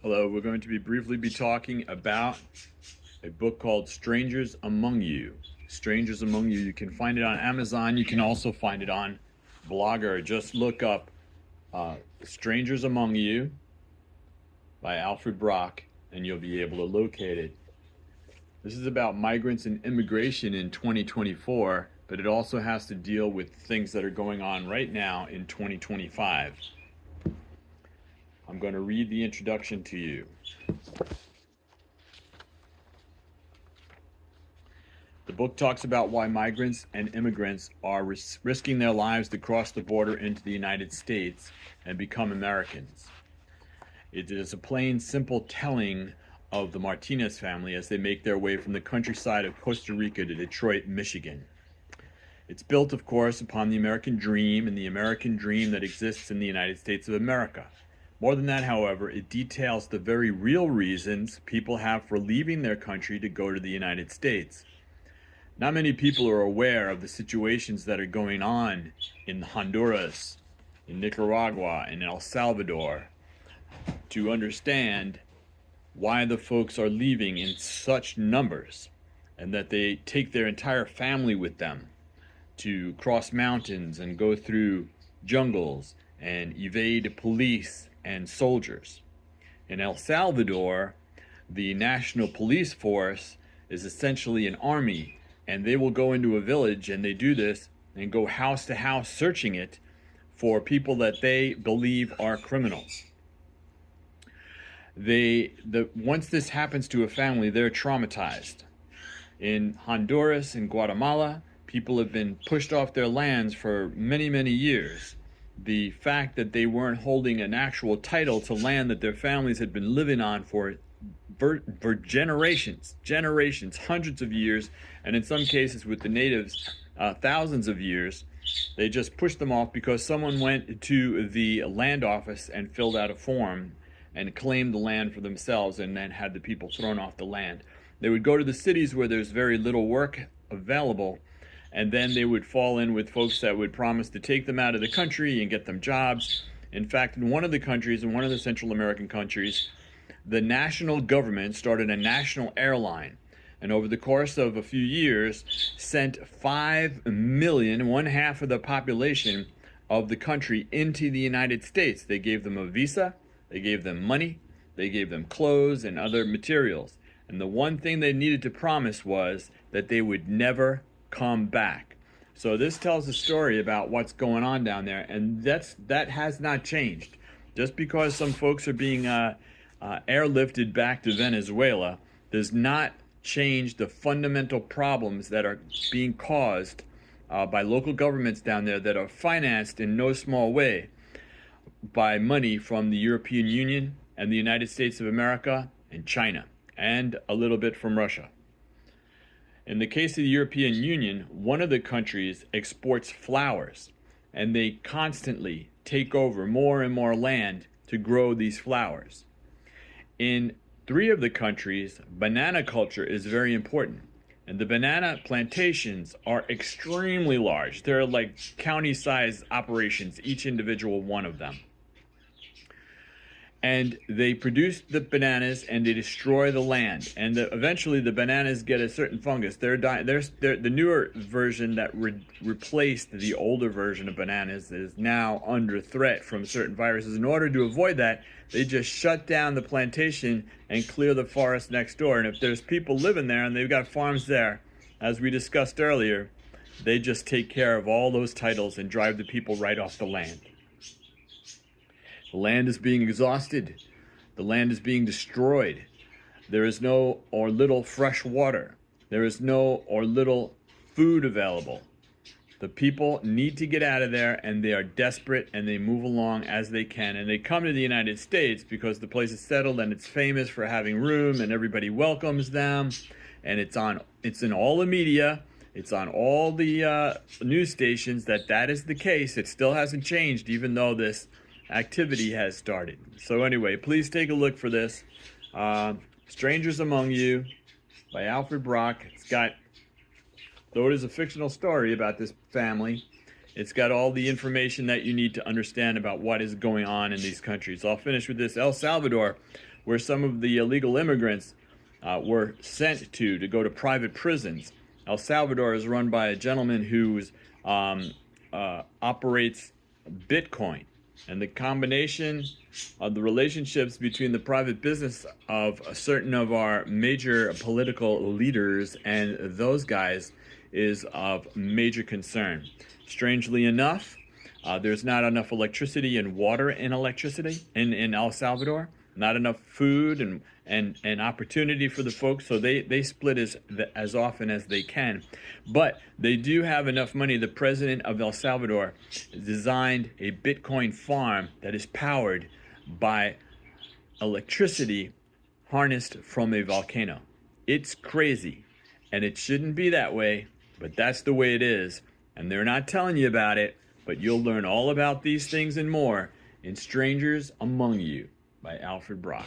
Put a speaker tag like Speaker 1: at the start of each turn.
Speaker 1: Hello, we're going to briefly be talking about a book called Strangers Among You. Strangers Among You. You can find it on Amazon. You can also find it on Blogger. Just look up Strangers Among You by Alfred Brock and you'll be able to locate it. This is about migrants and immigration in 2024, but it also has to deal with things that are going on right now in 2025. I'm going to read the introduction to you. The book talks about why migrants and immigrants are risking their lives to cross the border into the United States and become Americans. It is a plain, simple telling of the Martinez family as they make their way from the countryside of Costa Rica to Detroit, Michigan. It's built, of course, upon the American dream and the American dream that exists in the United States of America. More than that, however, it details the very real reasons people have for leaving their country to go to the United States. Not many people are aware of the situations that are going on in Honduras, in Nicaragua, and El Salvador to understand why the folks are leaving in such numbers and that they take their entire family with them to cross mountains and go through jungles and evade police and soldiers. In El Salvador, the national police force is essentially an army, and they will go into a village, and they do this and go house to house searching it for people that they believe are criminals. Once this happens to a family, they're traumatized. In Honduras and Guatemala, people have been pushed off their lands for many, many years. The fact that they weren't holding an actual title to land that their families had been living on for generations, hundreds of years, and in some cases with the natives, thousands of years, they just pushed them off because someone went to the land office and filled out a form and claimed the land for themselves and then had the people thrown off the land. They would go to the cities where there's very little work available, and then they would fall in with folks that would promise to take them out of the country and get them jobs. In fact, in one of the countries, in one of the Central American countries, the national government started a national airline, and over the course of a few years sent 5 million, one half of the population of the country, into the United States. They gave them a visa, they gave them money, they gave them clothes and other materials. And the one thing they needed to promise was that they would never come back. So this tells a story about what's going on down there, and that has not changed. Just because some folks are being airlifted back to Venezuela does not change the fundamental problems that are being caused by local governments down there that are financed in no small way by money from the European Union and the United States of America and China, and a little bit from Russia. In the case of the European Union, one of the countries exports flowers, and they constantly take over more and more land to grow these flowers. In 3 of the countries, banana culture is very important, and the banana plantations are extremely large. They're like county-sized operations, each individual one of them. And they produce the bananas and they destroy the land. And eventually the bananas get a certain fungus. They're the newer version that replaced the older version of bananas is now under threat from certain viruses. In order to avoid that, they just shut down the plantation and clear the forest next door. And if there's people living there and they've got farms there, as we discussed earlier, they just take care of all those titles and drive the people right off the land. The land is being exhausted. The land is being destroyed. There is no or little fresh water. There is no or little food available. The people need to get out of there, and they are desperate, and they move along as they can. And they come to the United States because the place is settled and it's famous for having room, and everybody welcomes them. And it's in all the media. It's on all the news stations that is the case. It still hasn't changed, even though this activity has started. So anyway, please take a look for this. Strangers Among You by Alfred Brock. Though it is a fictional story about this family, it's got all the information that you need to understand about what is going on in these countries. I'll finish with this. El Salvador where some of the illegal immigrants were sent to go to private prisons. El Salvador is run by a gentleman who operates Bitcoin. And the combination of the relationships between the private business of certain of our major political leaders and those guys is of major concern. Strangely enough, there's not enough electricity and water in El Salvador. Not enough food and opportunity for the folks, so they split as often as they can. But they do have enough money. The president of El Salvador designed a Bitcoin farm that is powered by electricity harnessed from a volcano. It's crazy, and it shouldn't be that way, but that's the way it is. And they're not telling you about it, but you'll learn all about these things and more in Strangers Among You by Alfred Brock.